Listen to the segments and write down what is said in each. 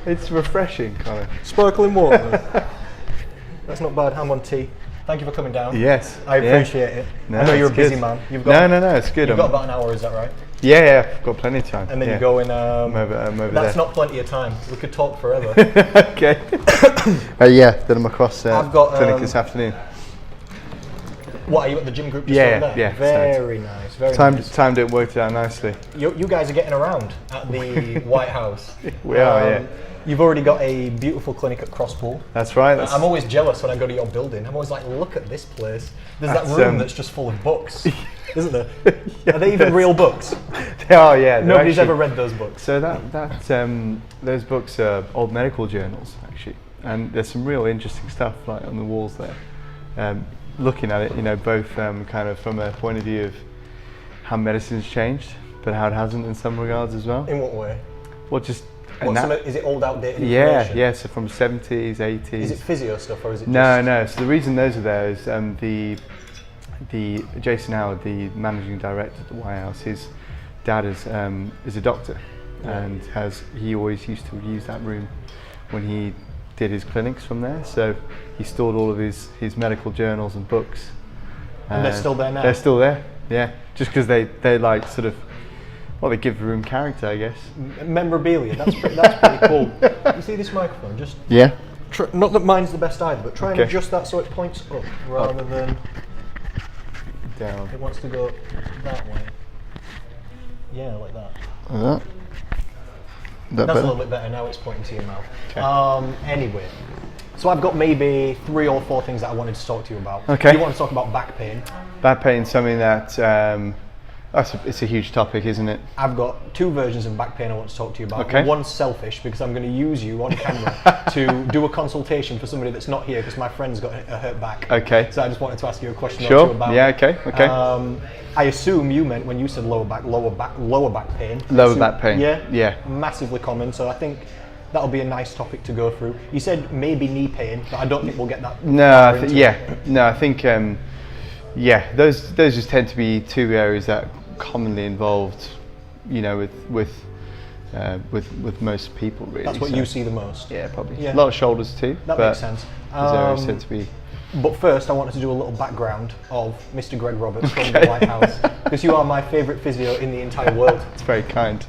It's refreshing, Connor. Sparkling water. That's not bad. Ham on tea. Thank you for coming down. Yes. I appreciate it. No, I know you're a it's busy good. man. You've got No, it's good. You've got about an hour, is that right? Yeah, I've got plenty of time. And then you go in. I'm over that's there. not plenty of time. We could talk forever. Okay. Then I'm across I've got clinic this afternoon. What, are you at the gym group just Yeah, over there? yeah. Very nice. Very nice. Timed it worked out nicely. You guys are getting around at the White House. We are, yeah. You've already got a beautiful clinic at Crosspool. That's right. I'm always jealous when I go to your building. I'm always like, look at this place. There's that room that's just full of books, isn't there? Are they even real books? They are, yeah. Nobody's ever read those books. So those books are old medical journals, actually, and there's some real interesting stuff like on the walls there. Looking at it, both kind of from a point of view of how medicine's changed, but how it hasn't in some regards as well. In what way? Well, just is it old outdated information? Yeah. So from 70s, 80s. Is it physio stuff or is it? No. So the reason those are there is the Jason Howard, the managing director at the White House. His dad is a doctor, and he always used to use that room when he did his clinics from there. So he stored all of his medical journals and books. And they're still there now? They're still there, yeah. Just because they like sort of, well, they give the room character, I guess. Memorabilia, that's pretty cool. You see this microphone? Just not that mine's the best either, but try and adjust that so it points up rather than down. It wants to go that way. Yeah, like that. Like that? That's better? a little bit better. Now it's pointing to your mouth. Okay. Anyway, so I've got maybe 3 or 4 things that I wanted to talk to you about. Okay. You want to talk about back pain? Back pain is something that it's a huge topic, isn't it? I've got 2 versions of back pain I want to talk to you about. Okay. One's selfish because I'm going to use you on camera to do a consultation for somebody that's not here because my friend's got a hurt back. Okay. So I just wanted to ask you a question or Sure. two about. Yeah. Okay. I assume you meant when you said lower back pain. Lower back pain. Yeah. Yeah. Massively common. So I think that'll be a nice topic to go through. You said maybe knee pain, but I don't think we'll get that. No. I think those just tend to be 2 areas that are commonly involved, with most people really. That's what you see the most. Yeah, probably. Yeah. A lot of shoulders too. That makes sense. Those areas tend to be. But first, I wanted to do a little background of Mr. Gregg Roberts from the White House, because you are my favourite physio in the entire world. It's very kind.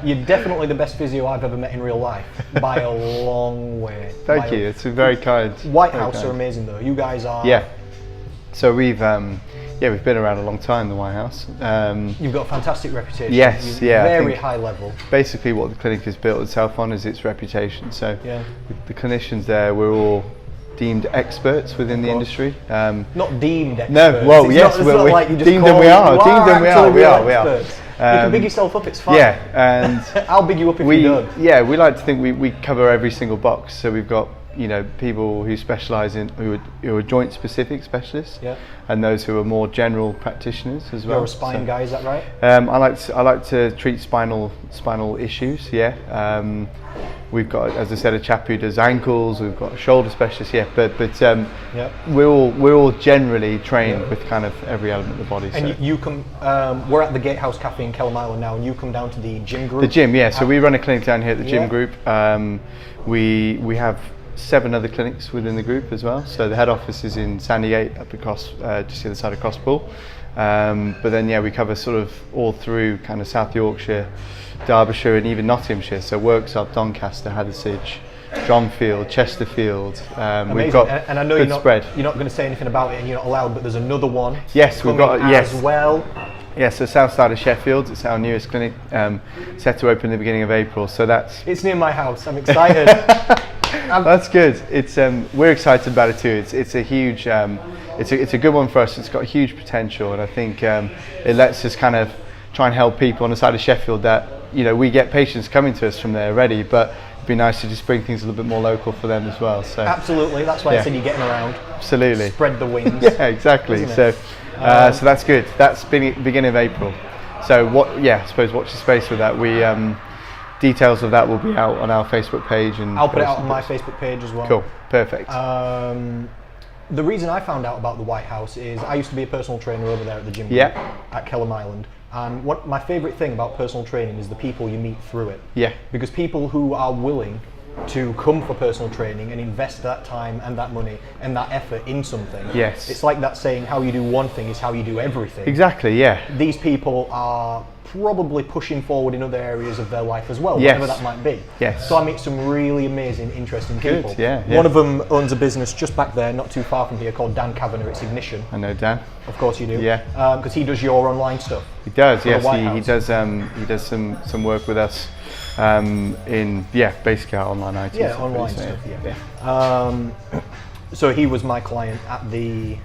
You're definitely the best physio I've ever met in real life, by a long way. Thank you. It's very kind. White House are amazing though. You guys are. Yeah. So we've been around a long time, the White House. You've got a fantastic reputation. Yes, yeah. Very high level. Basically, what the clinic has built itself on is its reputation. So the clinicians there, we're all deemed experts within the industry. Not deemed experts. No, well, it's yes, not, it's not like you just deemed them we are. Deemed them we are. We are. You can big yourself up. It's fine. Yeah, and I'll big you up if you don't. Yeah, we like to think we cover every single box. So we've got people who specialise in who are joint specific specialists, and those who are more general practitioners as well. You're a spine guy, is that right? I like to treat spinal issues. Yeah. We've got, as I said, a chap who does ankles. We've got a shoulder specialist. Yeah, but we're all generally trained with kind of every element of the body. And you come. We're at the Gatehouse Cafe in Kelham Island now, and you come down to the gym group. The gym, yeah. So we run a clinic down here at the gym group. We have 7 other clinics within the group as well. So the head office is in Sandygate, up across just the other side of Crosspool. But then we cover sort of all through kind of South Yorkshire, Derbyshire, and even Nottinghamshire. So Worksop, Doncaster, Hathersage, Dronfield, Chesterfield. We've got and I know good spread. You're not going to say anything about it, and you're not allowed. But there's another one. Yes, we've got as well. Yeah, so south side of Sheffield, it's our newest clinic, set to open in the beginning of April. So it's near my house. I'm excited. That's good. It's we're excited about it too. It's a huge, it's a good one for us. It's got huge potential, and I think it lets us kind of try and help people on the side of Sheffield that we get patients coming to us from there already, but it'd be nice to just bring things a little bit more local for them as well. So absolutely, that's why I said you're getting around. Absolutely. Spread the wings. Yeah, exactly. So that's good. That's beginning of April. So I suppose watch the space with that. We details of that will be out on our Facebook page, and I'll put it out on my Facebook page as well. Cool, perfect. The reason I found out about the White House is I used to be a personal trainer over there at the gym at Kelham Island. And what my favourite thing about personal training is the people you meet through it. Yeah. Because people who are willing to come for personal training and invest that time and that money and that effort in something. Yes. It's like that saying, how you do one thing is how you do everything. Exactly, yeah. These people are probably pushing forward in other areas of their life as well, Yes. whatever that might be. Yes. So I meet some really amazing, interesting people. Good, yeah, yeah. One of them owns a business just back there, not too far from here, called Dan Kavanagh. It's Ignition. I know Dan. Of course you do. Yeah. Because he does your online stuff. He does, For the yes. White He House. does some work with us in basically our online IT. Yeah, stuff, online really, stuff. Yeah. So he was my client at the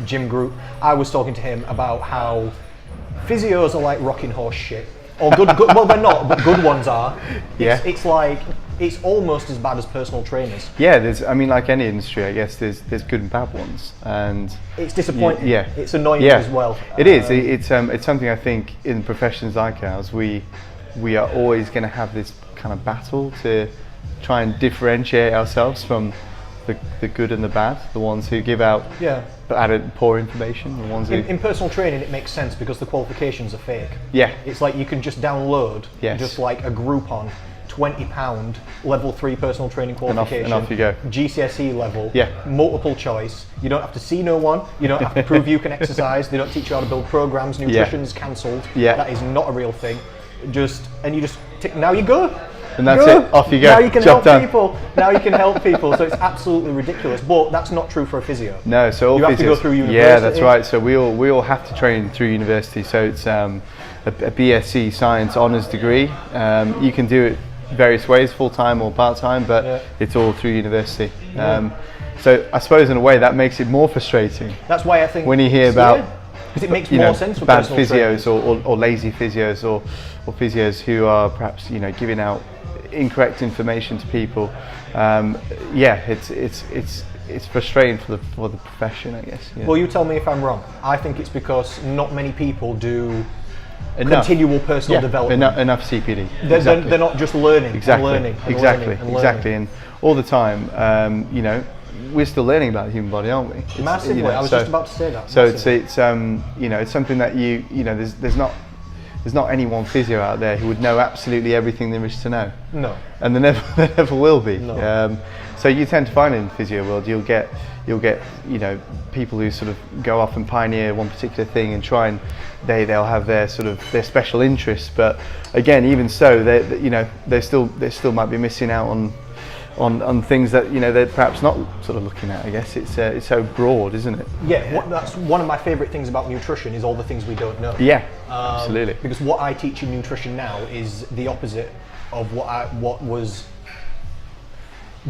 gym group. I was talking to him about how physios are like rocking horse shit. Or good, well they're not, but good ones are. It's like, it's almost as bad as personal trainers. Yeah, like any industry, I guess there's good and bad ones, and it's disappointing. Yeah, it's annoying as well. It is. It's something I think in professions like ours, we are always going to have this kind of battle to try and differentiate ourselves from the good and the bad, the ones who give out poor information, the ones who... In personal training it makes sense because the qualifications are fake. Yeah. It's like you can just download just like a Groupon, £20 level 3 personal training qualification, and off you go. GCSE level, multiple choice. You don't have to see no one, you don't have to prove you can exercise, they don't teach you how to build programs, nutrition's cancelled, that is not a real thing. Now you go. And that's it, off you go. Now you can Job help done. people. Now you can help people. So it's absolutely ridiculous. But that's not true for a physio. No, so all you have to go through university. Yeah, that's right. So we all have to train through university. So it's a BSc Science Honours degree. You can do it various ways, full time or part time, but it's all through university. So I suppose in a way that makes it more frustrating. That's why I think when you hear about. Because it makes more sense for bad personal physios or lazy physios or physios who are perhaps giving out incorrect information to people. It's frustrating for the profession, I guess. Well, you tell me if I'm wrong. I think it's because not many people do continual personal development. Enough CPD. They're not just learning. Exactly. And all the time, we're still learning about the human body, aren't we? Massively. I was just about to say that. So it's something that there's not any one physio out there who would know absolutely everything there is to know. No. And there never will be. No. So you tend to find in the physio world, you'll get people who sort of go off and pioneer one particular thing and try and they'll have their special interests. But again, even so, they still might be missing out on things that they're perhaps not sort of looking at. I guess it's so broad, isn't it? Yeah, that's one of my favourite things about nutrition is all the things we don't know. Yeah, absolutely. Because what I teach in nutrition now is the opposite of what was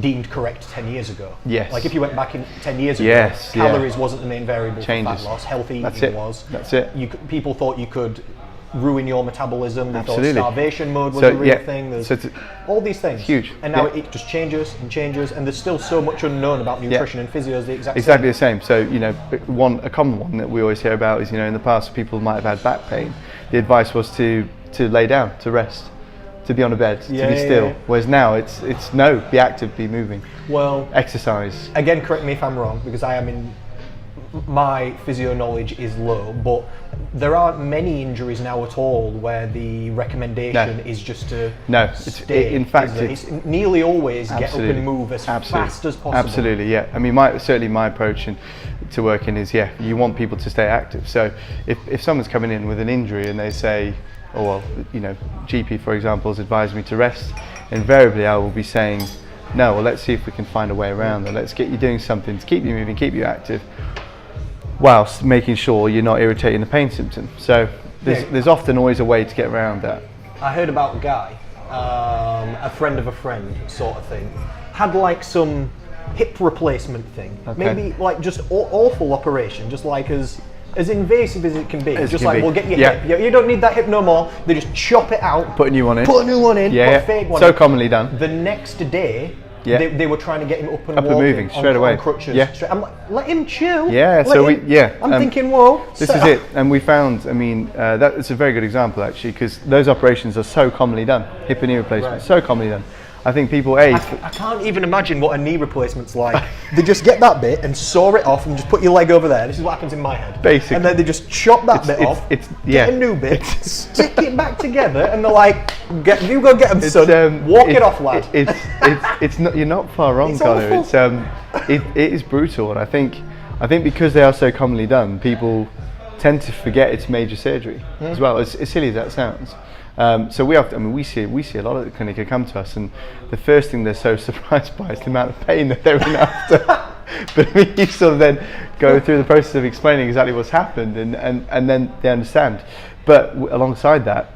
deemed correct 10 years ago. Yes. Like if you went back in 10 years ago, calories wasn't the main variable for fat loss. Healthy eating was. That's it. People thought you could ruin your metabolism. They thought starvation mode was a real thing. There's all these things. Huge. And now it just changes and changes, and there's still so much unknown about nutrition and physio is the exactly the same. So a common one that we always hear about is in the past people might have had back pain. The advice was to lay down, to rest, to be on a bed, to be still. Whereas now it's no, be active, be moving. Well, exercise. Again, correct me if I'm wrong, because my physio knowledge is low, but there aren't many injuries now at all where the recommendation is just to stay. In fact, it's nearly always get up and move as fast as possible. Absolutely, yeah. I mean, certainly my approach to working is, you want people to stay active. So if someone's coming in with an injury and they say, GP, for example, has advised me to rest, invariably I will be saying, no, well, let's see if we can find a way around that. Let's get you doing something to keep you moving, keep you active, whilst making sure you're not irritating the pain symptom. So there's often always a way to get around that. I heard about a guy, a friend of a friend sort of thing, had like some hip replacement thing. Maybe like just awful operation, just like as invasive as it can be. We'll get your hip. You don't need that hip no more. They just chop it out. Put a new one in. Put a fake one in. So commonly done. The next day, they were trying to get him up and moving straight away on crutches. I'm like, let him chill. I'm thinking, whoa. This is it, and we found. That is a very good example actually, because those operations are so commonly done. Hip and knee replacement, so commonly done. I think people, I can't even imagine what a knee replacement's like. They just get that bit and saw it off and just put your leg over there. This is what happens in my head. Basically. And then they just chop that bit off, get a new bit, stick it back together, and they're like, you go get them, son. Walk it off, lad. It's not. You're not far wrong, Connor. Awful. It is brutal, and I think because they are so commonly done, people tend to forget it's major surgery as well. As silly as that sounds. So we see a lot of the clinic who come to us, and the first thing they're so surprised by is the amount of pain that they're in after. But I mean, you sort of then go through the process of explaining exactly what's happened, and then they understand. But alongside that,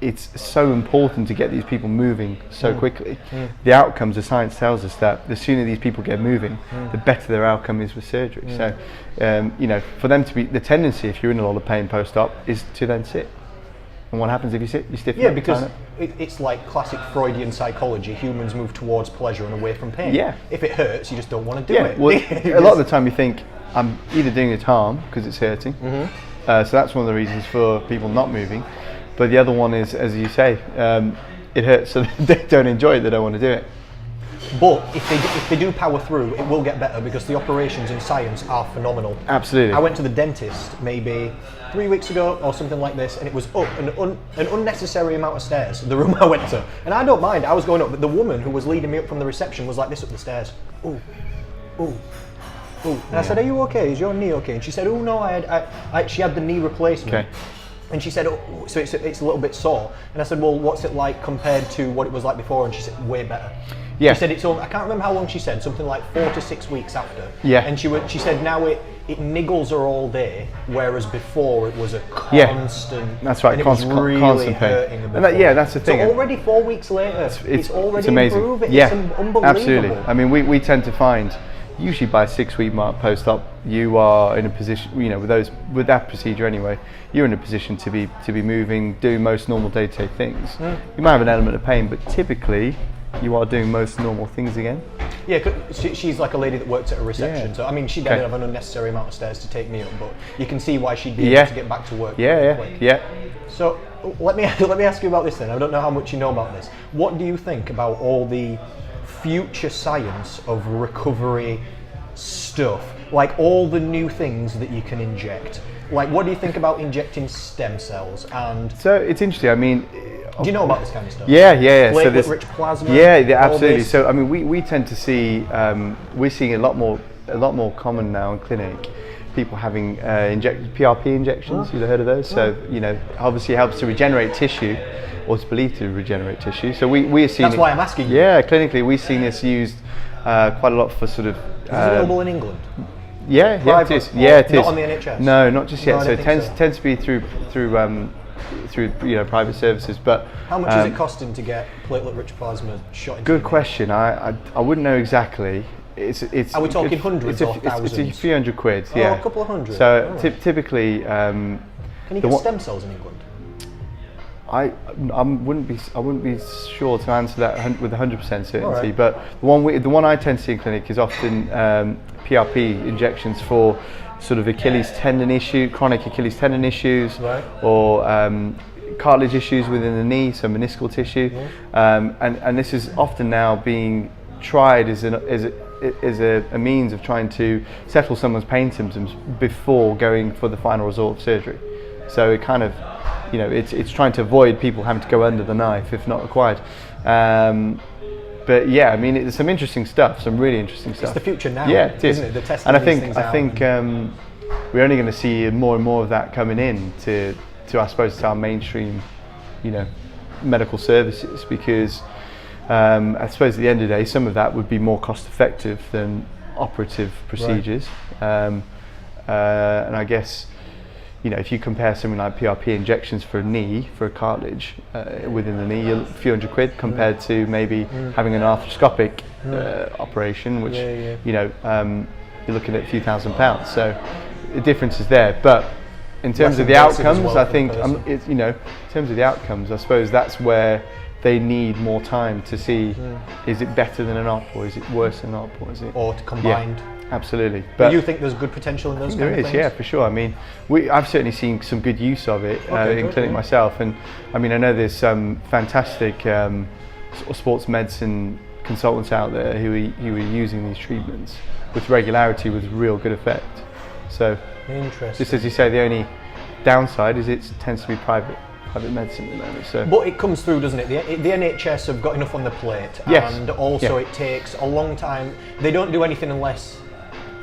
it's so important to get these people moving so quickly. The outcomes, the science tells us that the sooner these people get moving, the better their outcome is with surgery. So, for them to be, the tendency, if you're in a lot of pain post-op, is to then sit. And what happens if you sit? You stiffen up. Yeah, because it's like classic Freudian psychology. Humans move towards pleasure and away from pain. Yeah. If it hurts, you just don't want to do it. Well, a lot of the time you think, I'm either doing it harm because it's hurting. So that's one of the reasons for people not moving. But the other one is, as you say, it hurts, so they don't enjoy it. They don't want to do it. But if they do power through, it will get better because the operations in science are phenomenal. Absolutely. I went to the dentist maybe 3 weeks ago or something like this, and it was up an unnecessary amount of stairs, the room I went to. And I don't mind, I was going up, but the woman who was leading me up from the reception was like this up the stairs. Ooh, ooh, ooh. And I said, are you okay? Is your knee okay? And she said, oh no, she had the knee replacement. Okay. And she said, oh, so it's a little bit sore. And I said, well, what's it like compared to what it was like before? And she said, way better. Yeah. She said it's all, I can't remember how long she said, something like 4 to 6 weeks after. Yeah. And she said now it niggles her all day, whereas before it was a constant. That's right. And it was really constant hurting pain. her And that's the thing. So already 4 weeks later, it's already amazing. improving. Yeah, It's unbelievable. absolutely. I mean, we tend to find, usually by 6 week mark post-op, you are in a position, with that procedure anyway, you're in a position to be moving, doing most normal day-to-day things. You might have an element of pain, but typically you are doing most normal things again. Yeah, 'cause she's like a lady that works at a reception, so I mean, she didn't have an unnecessary amount of stairs to take me up, but you can see why she'd be able to get back to work. Yeah. So let me ask you about this then. I don't know how much you know about this. What do you think about all the future science of recovery stuff, like all the new things that you can inject? Like, what do you think about injecting stem cells? And so it's interesting. I mean, do you know about this kind of stuff? Yeah. Platelet-rich plasma. Yeah, absolutely. So I mean, we tend to see we're seeing a lot more common now in clinic. People having PRP injections. You've heard of those? So obviously it helps to regenerate tissue, or it's believed to regenerate tissue. So we are seeing. That's why I'm asking you. Yeah, clinically we've seen this used quite a lot for sort of. Is it available in England? Yeah, it is. Yeah, it is. Not on the NHS. No, not just yet. No, so it tends to be through private services. But how much is it costing to get platelet-rich plasma shot into? Good question. I wouldn't know exactly. It's. Are we talking hundreds or thousands? It's a few hundred quid. Oh, yeah, a couple of hundred. So typically. Can you get stem cells in England? I wouldn't be sure to answer that with 100% certainty. Right. But the one I tend to see in clinic is often PRP injections for sort of Achilles tendon chronic Achilles tendon issues, right. or cartilage issues within the knee, so meniscal tissue, and this is often now being tried as a means of trying to settle someone's pain symptoms before going for the final resort of surgery. So it kind of, it's trying to avoid people having to go under the knife if not required. But yeah, I mean, it's some interesting stuff, some really interesting stuff. It's the future now, yeah, it is. Isn't it? The testing and I think we're only going to see more and more of that coming in to I suppose to our mainstream, medical services, because I suppose at the end of the day, some of that would be more cost effective than operative procedures, right. And I guess. If you compare something like PRP injections for a knee, for a cartilage within the knee, you're a few hundred quid compared to maybe having an arthroscopic operation, which you're looking at a few £1,000s. So the difference is there. But in terms of the outcomes, I think in terms of the outcomes, I suppose that's where they need more time to see: is it better than an op, or is it worse than an op, or is it combined? Yeah. Absolutely. But do you think there's good potential in those kind of things? There is, yeah, for sure. I mean, I've certainly seen some good use of it in clinic myself, and I mean, I know there's some fantastic sort of sports medicine consultants out there who are using these treatments with regularity with real good effect. So, interesting. just as you say, the only downside is it tends to be private medicine at the moment. So, but it comes through, doesn't it? The NHS have got enough on the plate, yes. And also it takes a long time. They don't do anything unless,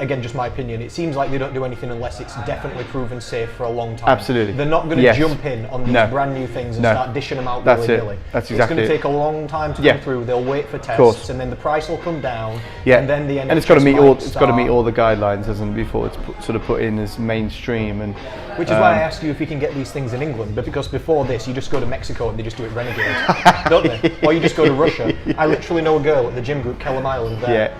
again, just my opinion, it seems like they don't do anything unless it's definitely proven safe for a long time. Absolutely. They're not going to Yes. jump in on these brand new things and start dishing them out That's willy-nilly. That's exactly It's going to take a long time to come through. They'll wait for tests, and then the price will come down. Yeah, and then the NHS and it's got to meet might all the guidelines, doesn't it, before it's sort of put in as mainstream. And which is why I asked you if you can get these things in England, but because before this you just go to Mexico and they just do it renegade, don't they? Or you just go to Russia. I literally know a girl at the gym group, Kellam Island there.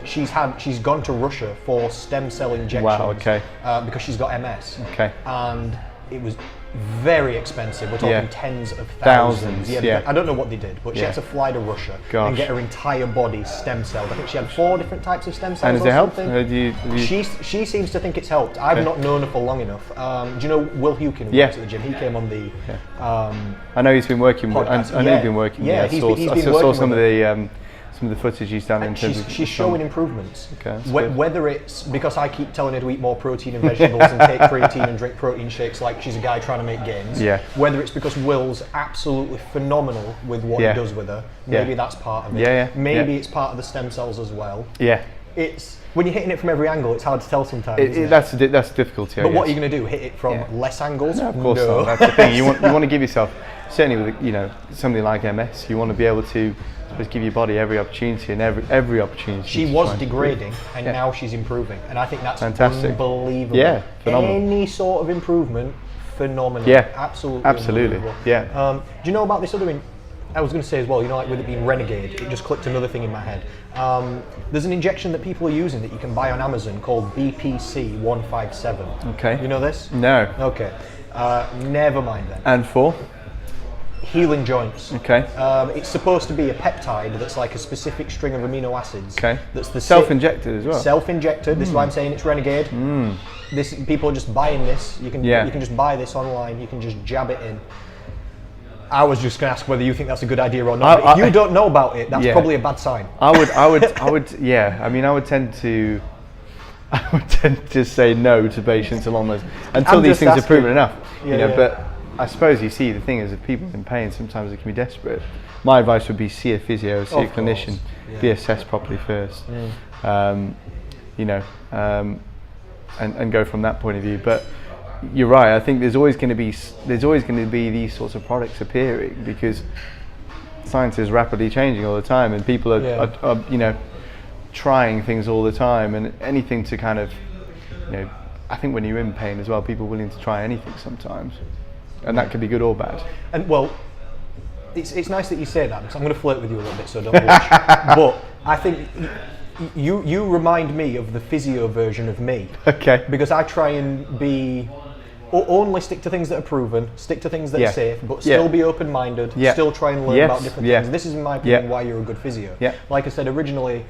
She's gone to Russia for stem cell injections. Wow, okay. Because she's got MS. Okay. And it was very expensive. We're talking tens of thousands. I don't know what they did, but she had to fly to Russia and get her entire body stem celled. I think she had 4 different types of stem cells. And has it helped? She seems to think it's helped. I've not known her for long enough. Do you know Will Hukin, who works at the gym? He came on the. I know he's been working. I know he's been working. Yeah, I saw some of the footage he's done in terms of. She's showing improvements. Okay, whether it's because I keep telling her to eat more protein and vegetables and take creatine and drink protein shakes like she's a guy trying to make gains. Yeah. Whether it's because Will's absolutely phenomenal with what he does with her. Maybe that's part of it. Maybe it's part of the stem cells as well. Yeah. It's when you're hitting it from every angle, it's hard to tell sometimes. That's the difficulty. But what are you going to do? Hit it from less angles? No, of course not. That's the thing. You want to give yourself, certainly with something like MS, you want to be able to give your body every opportunity and every opportunity. She was degrading and now she's improving, and I think that's fantastic. Unbelievable. Yeah, phenomenal. Any sort of improvement, phenomenal. Yeah, absolutely. Yeah. Do you know about this other? I was going to say as well. Like with it being Renegade, it just clicked another thing in my head. There's an injection that people are using that you can buy on Amazon called BPC 157. Okay. You know this? No. Okay. Never mind then. And for? Healing joints. Okay. It's supposed to be a peptide that's like a specific string of amino acids. Okay. That's the self-injected as well. Self-injected. This is why I'm saying it's Renegade. This people are just buying this. You can just buy this online. You can just jab it in. I was just going to ask whether you think that's a good idea or not. If you don't know about it, that's probably a bad sign. I would. Yeah. I mean, I would tend to say no to patients along those until these things are proven enough. But I suppose you see the thing is if people are in pain, sometimes it can be desperate. My advice would be see a physio, see a clinician, be assessed properly first. And go from that point of view. But you're right. I think there's always going to be these sorts of products appearing because science is rapidly changing all the time, and people are trying things all the time, and anything to kind of I think when you're in pain as well, people are willing to try anything sometimes. And that could be good or bad. And well, it's nice that you say that because I'm going to flirt with you a little bit, so don't watch. But I think you remind me of the physio version of me. Okay. Because I try and only stick to things that are proven, stick to things that are safe, but still be open-minded, still try and learn about different things. This is, in my opinion, why you're a good physio. Like I said, originally,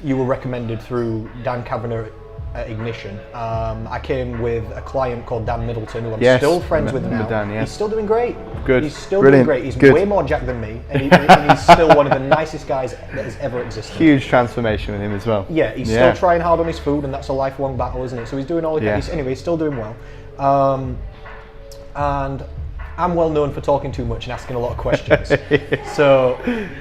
you were recommended through Dan Kavanagh at Ignition. I came with a client called Dan Middleton, who I'm still friends with now. Dan, He's still doing great. Good. He's still doing great. He's way more jacked than me, and he's still one of the nicest guys that has ever existed. Huge transformation with him as well. Yeah, he's still trying hard on his food, and that's a lifelong battle, isn't it? So he's doing all he can. Anyway, he's still doing well. And I'm well known for talking too much and asking a lot of questions. So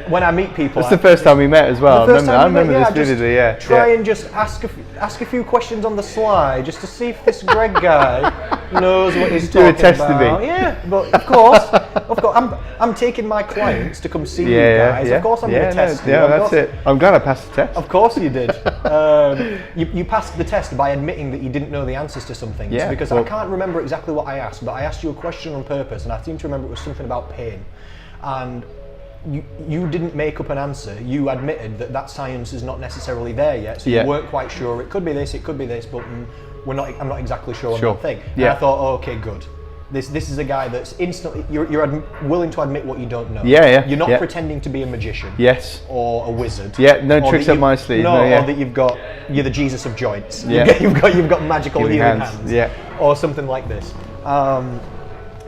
when I meet people, it's the first time we met as well. I remember this vividly. Try and just ask a few questions on the sly, just to see if this Gregg guy knows what he's talking about. Do a test of me. Yeah, but of course, I'm taking my clients to come see you guys. Of course, I'm going to test you. Yeah, that's it. I'm glad I passed the test. Of course you did. You passed the test by admitting that you didn't know the answers to some things. Because I can't remember exactly what I asked, but I asked you a question on purpose. And I seem to remember it was something about pain, and you didn't make up an answer. You admitted that science is not necessarily there yet, so you weren't quite sure. It could be this, but I'm not exactly sure on that thing. And I thought, okay, good. This is a guy that's instantly you're willing to admit what you don't know. You're not pretending to be a magician. Or a wizard. No tricks up my sleeve. Or that you're the Jesus of joints. You've got magical healing hands. Or something like this.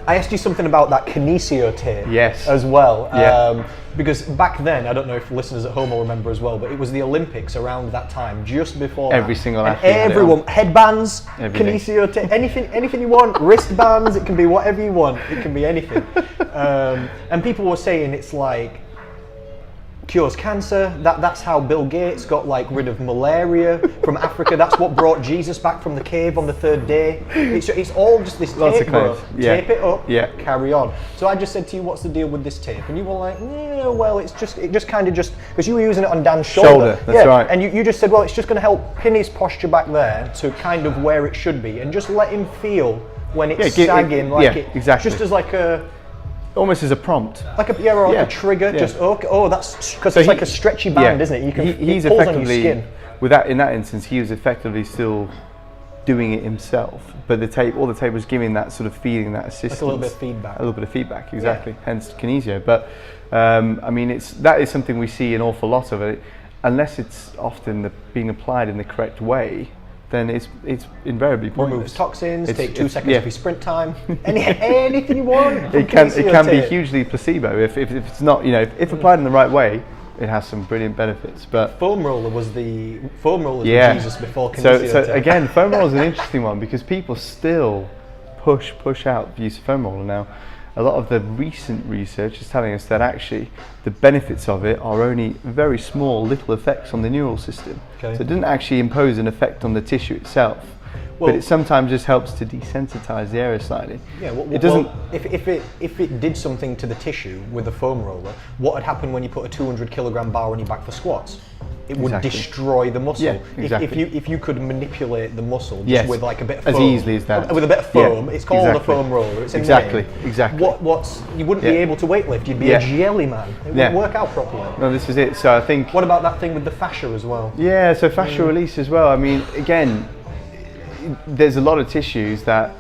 I asked you something about that kinesio tape Yes. as well. Yeah. Because back then, I don't know if listeners at home will remember as well, but it was the Olympics around that time, just before Every that. single and athlete had it everyone, on. headbands, Everything. kinesio tape, anything you want, wristbands, it can be whatever you want, it can be anything. And people were saying it's like, cures cancer. That's how Bill Gates got like rid of malaria from Africa. That's what brought Jesus back from the cave on the third day. It's all just this Lots tape, of bro. claims. Yeah. Tape it up, Yeah. carry on. So I just said to you, what's the deal with this tape? And you were like, yeah, well, it just kind of because you were using it on Dan's shoulder. That's right. And you just said, well, it's just going to help pin his posture back there to kind of where it should be, and just let him feel when it's sagging, exactly. just as like a. Almost as a prompt. Like a trigger, just that's because it's like a stretchy band, isn't it? You can he's it pulls on your effectively skin. in that instance, he was effectively still doing it himself, but all the tape was giving that sort of feeling, that assistance, Like a little bit of feedback. A little bit of feedback, exactly. Hence kinesio. But I mean, that is something we see an awful lot of it, unless it's often being applied in the correct way. Then it's invariably pointless. Removes toxins. Take 2 seconds yeah. of your sprint time. Anything you want. It can be hugely placebo if it's not, if applied in the right way. It has some brilliant benefits. But foam roller was the Jesus before kinesio. So again, foam roller is an interesting one because people still push out the use of foam roller now. A lot of the recent research is telling us that actually the benefits of it are only very small, little effects on the neural system. Okay. So it doesn't actually impose an effect on the tissue itself, but it sometimes just helps to desensitize the area slightly. Yeah, it doesn't. If it did something to the tissue with a foam roller, what would happen when you put a 200 kilogram bar on your back for squats? It would destroy the muscle. Yeah, exactly. If you could manipulate the muscle just Yes, with like a bit of as foam, easily as that. with a bit of foam, it's called a exactly. foam roller. It's in exactly, name. exactly. You wouldn't be able to weightlift. You'd be a jelly man. It wouldn't work out properly. No, this is it. So I think. What about that thing with the fascia as well? Yeah, so fascial release as well. I mean, again, there's a lot of tissues that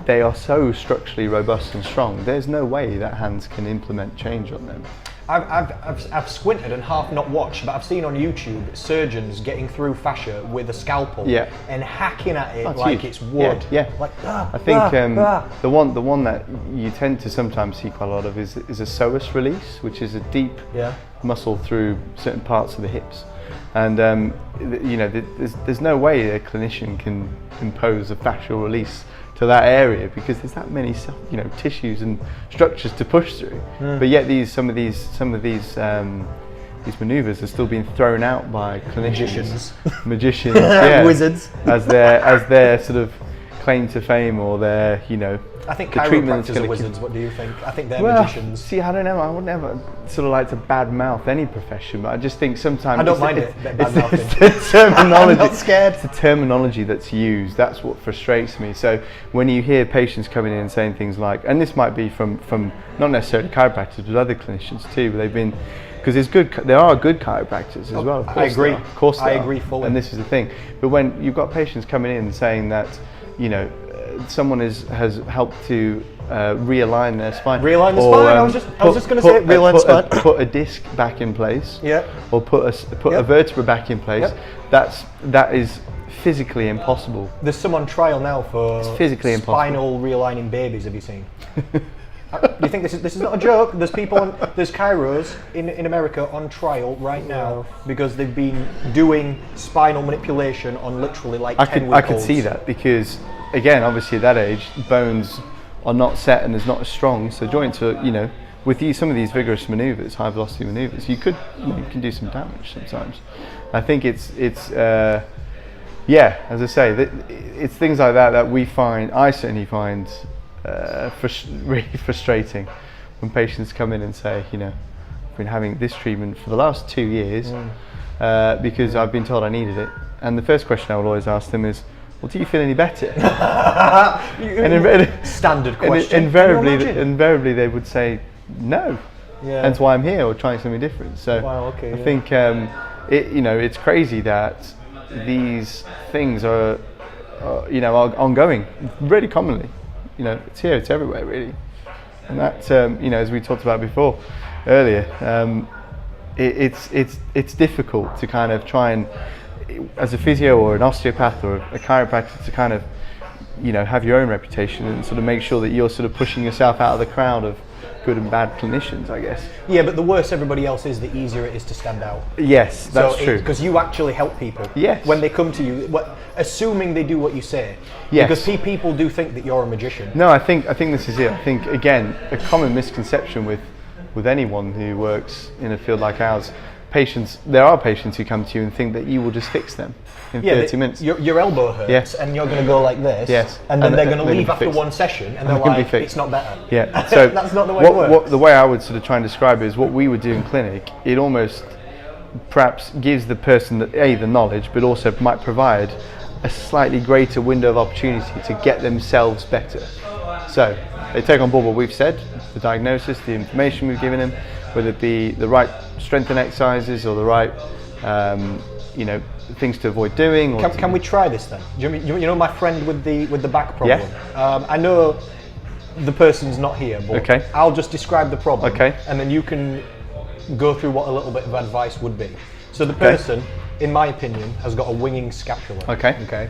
they are so structurally robust and strong. There's no way that hands can implement change on them. I've squinted and half not watched, but I've seen on YouTube surgeons getting through fascia with a scalpel and hacking at it like it's wood. Yeah. Like, I think the one that you tend to sometimes see quite a lot of is a psoas release, which is a deep muscle through certain parts of the hips. And there's no way a clinician can impose a fascial release to that area because there's that many tissues and structures to push through. But yet some of these maneuvers are still being thrown out by clinicians, magicians, wizards, as their sort of claim to fame or their I think the treatment chiropractors are wizards. What do you think? I think they're well, magicians. See, I don't know. I wouldn't ever sort of like to badmouth any profession, but I just think sometimes I don't mind it. It's the terminology. I'm not scared. It's the terminology that's used. That's what frustrates me. So when you hear patients coming in and saying things like, and this might be from not necessarily chiropractors, but other clinicians too, but they've been. Because there are good chiropractors as well. Of course I agree. Of course, I agree fully. And this is the thing. But when you've got patients coming in saying that, someone has helped to realign their spine. Realign the spine. I was just going to say realign the spine. Put a disc back in place. Yeah. Or put a vertebra back in place. Yep. That is physically impossible. There's some on trial now for physically spinal realigning babies. Have you seen? Do you think this is not a joke? There's chiros in America on trial right now because they've been doing spinal manipulation on literally like 10-week-olds. I could see that because, again, obviously at that age, bones are not set and is not as strong. So joints are, with some of these vigorous maneuvers, high velocity maneuvers, you can do some damage sometimes. I think it's as I say, it's things like that I certainly find really frustrating when patients come in and say, I've been having this treatment for the last 2 years because I've been told I needed it. And the first question I will always ask them is, well, do you feel any better? Standard question. Invariably they would say no. Yeah. Hence why I'm here or trying something different. So I think it's crazy that these things are ongoing really commonly. It's here, it's everywhere really. And that as we talked about before earlier, it's difficult to kind of try and, as a physio or an osteopath or a chiropractor, to kind of have your own reputation and sort of make sure that you're sort of pushing yourself out of the crowd of good and bad clinicians, I guess. Yeah, but the worse everybody else is, the easier it is to stand out. Yes, that's true. Because you actually help people. Yes. When they come to you, assuming they do what you say. Yes. Because people do think that you're a magician. No, I think this is it. I think, again, a common misconception with anyone who works in a field like ours, there are patients who come to you and think that you will just fix them in 30 minutes. Your elbow hurts, and you're going to go like this, and then they're going to leave after one session, and they're like, it's not better. Yeah, so that's not the way it works. The way I would sort of try and describe it is what we would do in clinic. It almost perhaps gives the person the knowledge, but also might provide a slightly greater window of opportunity to get themselves better. So they take on board what we've said, the diagnosis, the information we've given them, whether it be the right strength and exercises or the right things to avoid doing. Or can we try this then? You know my friend with the back problem? Yeah. I know the person's not here, but okay. I'll just describe the problem, okay. and then you can go through what a little bit of advice would be. So the person, in my opinion, has got a winging scapula. Okay. Okay.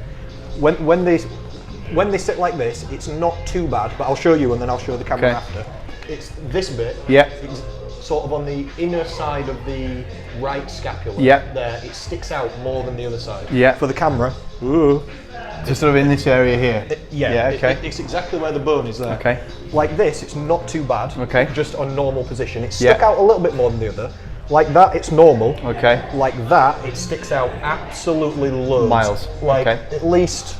When they sit like this, it's not too bad, but I'll show you and then I'll show the camera after. It's this bit. Yeah. It's sort of on the inner side of the right scapula. Yeah. There, it sticks out more than the other side. Yeah. For the camera. Ooh. Just sort of in this area here. Okay. It's exactly where the bone is there. Okay. Like this, it's not too bad. Okay. Just on normal position. It stuck out a little bit more than the other. Like that, it's normal. Okay. Like that, it sticks out absolutely loads. Miles. Like at least.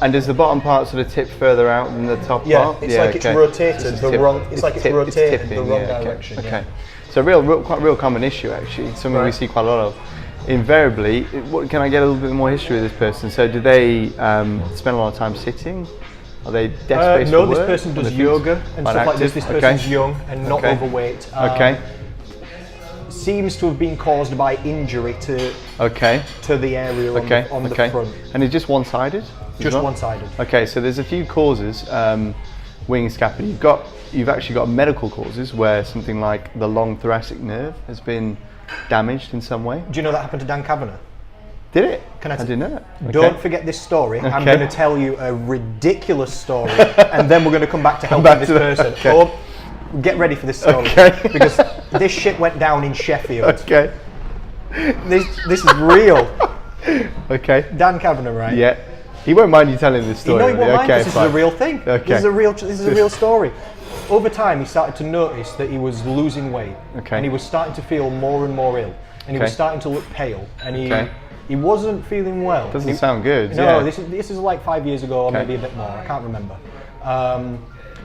And does the bottom part sort of tip further out than the top part? It's like it's rotated the wrong. It's like it's rotated the wrong direction. Okay. So quite real common issue actually. Something we see quite a lot of. Invariably, can I get a little bit more history of this person? So do they spend a lot of time sitting? Are they desk-based No, for this work? person does yoga and stuff like this. This person's young and not overweight. Seems to have been caused by injury to the area on the front. And it's just one-sided? Just one-sided. Okay, so there's a few causes. Wing scapula. You've actually got medical causes where something like the long thoracic nerve has been damaged in some way. Do you know that happened to Dan Kavanagh? Did it? I didn't know that. Okay. Don't forget this story. I'm going to tell you a ridiculous story, and then we're going to come back to helping this person. Oh, get ready for this story because this shit went down in Sheffield. Okay. This is real. Okay. Dan Kavanagh, right? Yeah. He won't mind you telling this story. No, he won't mind. This is a real thing. Okay. This is a real story. Over time, he started to notice that he was losing weight, and he was starting to feel more and more ill, and he was starting to look pale, and he wasn't feeling well. Doesn't sound good. No, this is like 5 years ago, or maybe a bit more. I can't remember.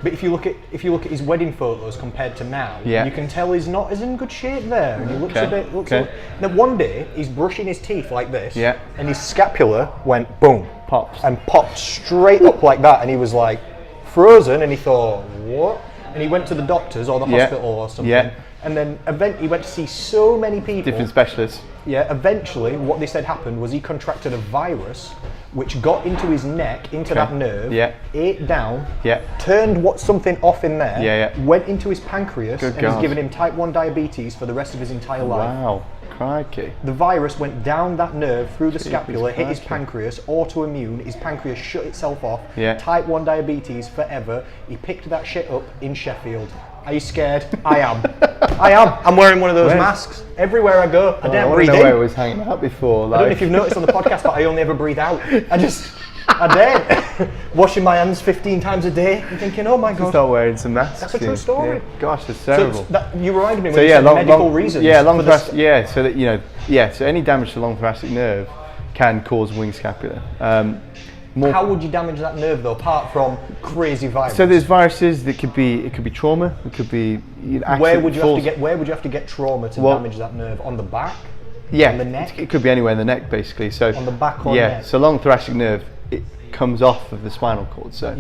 But if you look at his wedding photos compared to now, you can tell he's not as in good shape there, and he looks a bit. Then one day he's brushing his teeth like this, and his scapula went boom, popped straight up like that, and he was like frozen, and he thought, what? And he went to the doctors or the hospital or something, and then he went to see so many people, different specialists. Eventually, what they said happened was he contracted a virus which got into his neck, into that nerve, ate down, turned something off in there, went into his pancreas, and has given him type 1 diabetes for the rest of his entire life. Wow, crikey. The virus went down that nerve through the scapula, hit his pancreas, autoimmune, his pancreas shut itself off, type 1 diabetes forever. He picked that shit up in Sheffield. Are you scared? I am. I'm wearing one of those masks everywhere I go. I don't breathe in. I don't know where it was hanging out before. I don't know if you've noticed on the podcast, but I only ever breathe out. I don't. Washing my hands 15 times a day. I'm thinking, oh my God. Start wearing some masks. That's a true story. Yeah. Gosh, that's terrible. You reminded me when you said medical reasons. So any damage to the long thoracic nerve can cause wing scapula. How would you damage that nerve though, apart from crazy viruses? So there's viruses that could be trauma. It could be Where would you have to get trauma to damage that nerve? On the back? Yeah. On the neck? It could be anywhere in the neck basically. So on the back or neck? So long thoracic nerve, it comes off of the spinal cord. So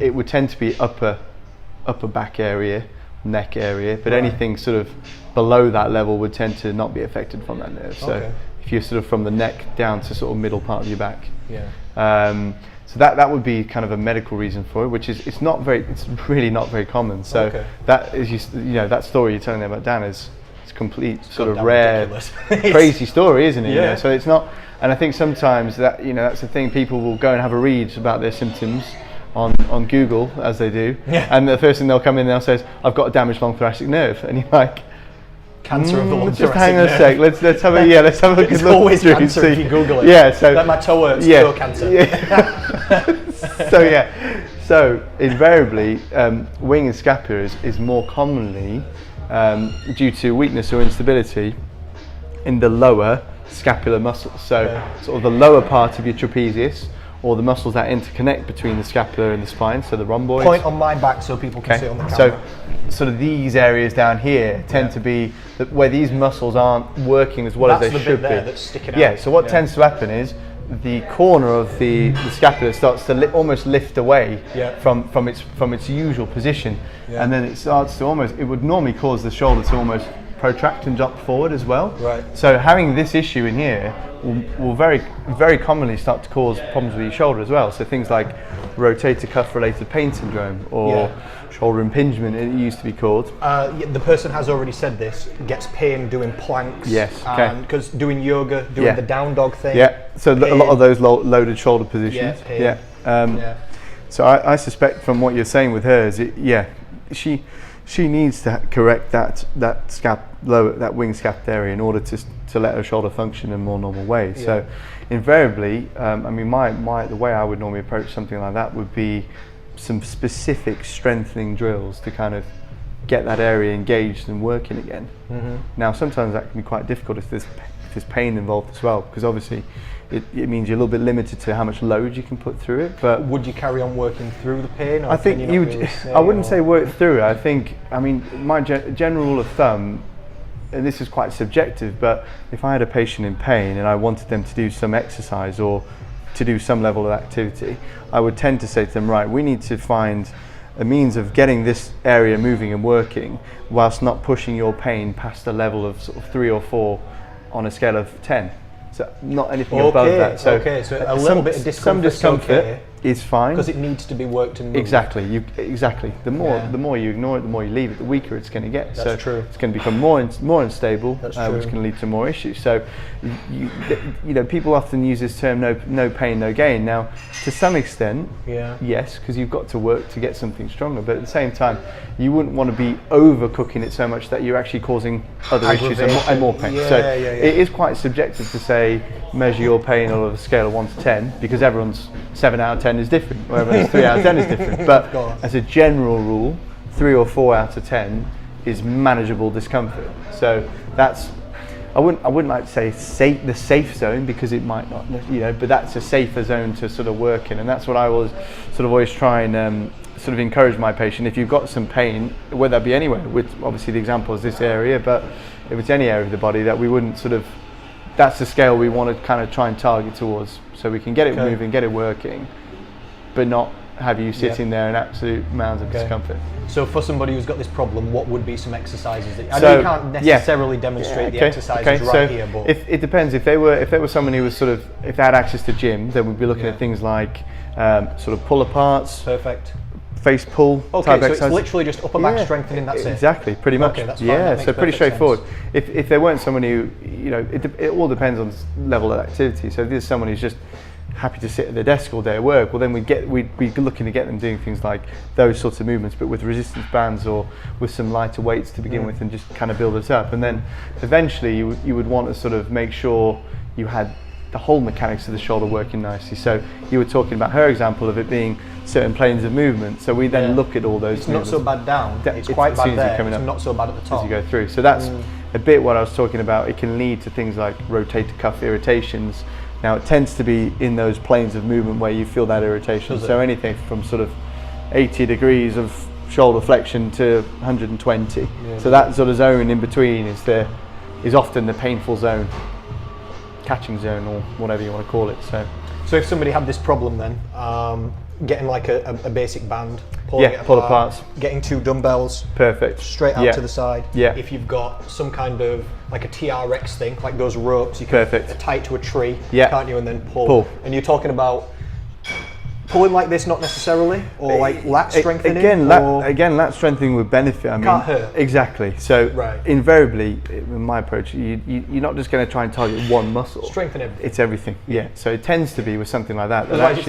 it would tend to be upper back area, neck area, but anything sort of below that level would tend to not be affected from that nerve. So if you're sort of from the neck down to sort of middle part of your back. So that would be kind of a medical reason for it, which is it's really not very common. So that is that story you're telling me about Dan is It's a complete sort of goddamn rare, ridiculous. crazy story, isn't it? You Yeah. know, so it's not, and I think sometimes that, you know, that's the thing, people will go and have a read about their symptoms on Google, as they do, and the first thing they'll come in and they'll say, I've got a damaged long thoracic nerve, and you're like, cancer of the long just thoracic hang on nerve. a sec, let's have a let's have a good It's look always through and cancer see. if you Google it. Yeah, so like my toe hurts, yeah, toe cancer. Yeah. So invariably, wing and scapula is more commonly due to weakness or instability in the lower scapular muscles. So sort of the lower part of your trapezius, or the muscles that interconnect between the scapula and the spine, so the rhomboids. Point on my back so people can see it on the camera. So sort of these areas down here tend to be where these muscles aren't working as well as they should be. That's sticking out. Yeah, so what tends to happen is the corner of the scapula starts to almost lift away from its usual position, and then it starts to it would normally cause the shoulder to almost protract and drop forward as well. Right. So having this issue in here will very, very commonly start to cause problems with your shoulder as well. So things like rotator cuff related pain syndrome, or shoulder impingement, it used to be called. The person has already said this, gets pain doing planks. Yes, okay. Because doing yoga, doing the down dog thing. Yeah, so a lot of those loaded shoulder positions. Pain. So I suspect from what you're saying with hers, she needs to correct that wing scap area in order to let her shoulder function in a more normal way. So invariably, I mean, the way I would normally approach something like that would be some specific strengthening drills to kind of get that area engaged and working again. Now sometimes that can be quite difficult if there's pain involved as well, because obviously it means you're a little bit limited to how much load you can put through it. But would you carry on working through the pain? Or I think you would. I wouldn't say work through it. I mean, my general rule of thumb, and this is quite subjective, but if I had a patient in pain and I wanted them to do some exercise or to do some level of activity, I would tend to say to them, right, we need to find a means of getting this area moving and working whilst not pushing your pain past a level of sort of 3 or 4 on a scale of 10. So not anything above that. So, so a little bit of discomfort. Some discomfort is fine, because it needs to be worked and moved. Exactly. The more you ignore it, the more you leave it, the weaker it's going to get. That's true. It's going to become more unstable, That's which can lead to more issues. So, you know, people often use this term no pain, no gain. Now, to some extent, yes, because you've got to work to get something stronger. But at the same time, you wouldn't want to be overcooking it so much that you're actually causing other issues and more pain. It is quite subjective to say measure your pain on a scale of 1 to 10, because everyone's 7 out of 10 is different, or everyone's 3 out of 10 is different. But as a general rule, 3 or 4 out of 10 is manageable discomfort. So that's, I wouldn't like to say the safe zone, because it might not, you know, but that's a safer zone to sort of work in, and that's what I was sort of always try and sort of encourage my patient. If you've got some pain, whether that be anywhere, with obviously the example is this area, but if it's any area of the body, that we wouldn't sort of, that's the scale we want to kind of try and target towards, so we can get it moving, get it working, but not have you sitting there in absolute mounds of discomfort. So for somebody who's got this problem, what would be some exercises that, I know you can't necessarily demonstrate the exercises right here, but if it depends. If they were someone who was sort of, if they had access to gym, then we'd be looking at things like sort of pull aparts, face pull type so exercise. it's literally just upper back strengthening, that's it? Exactly, pretty much. Okay, that's fine. That makes So pretty perfect straightforward. sense. If they weren't someone who, you know, it all depends on level of activity. So if there's someone who's just happy to sit at their desk all day at work, well then we'd be looking to get them doing things like those sorts of movements, but with resistance bands or with some lighter weights to begin with, and just kind of build it up. And then eventually you would want to sort of make sure you had the whole mechanics of the shoulder working nicely. So you were talking about her example of it being certain planes of movement, so we then look at all those it's movements. not so bad down, it's quite bad there, coming it's up not so bad at the top as you go through. So that's a bit what I was talking about. It can lead to things like rotator cuff irritations. Now it tends to be in those planes of movement where you feel that irritation. So anything from sort of 80 degrees of shoulder flexion to 120. So that sort of zone in between is often the painful zone, catching zone, or whatever you want to call it. So if somebody had this problem then, getting like a basic band, pull aparts, getting 2 dumbbells, perfect, straight out to the side. If you've got some kind of like a TRX thing, like those ropes, you can tie it to a tree, can't you, and then pull. And you're talking about Pulling like this, not necessarily, or like lat strengthening. Again, lat strengthening would benefit. I mean, can't hurt. Exactly. So Right. invariably, in my approach, you're not just going to try and target one muscle. Strengthen everything. It's everything. Yeah. So it tends to be with something like that. Otherwise, it's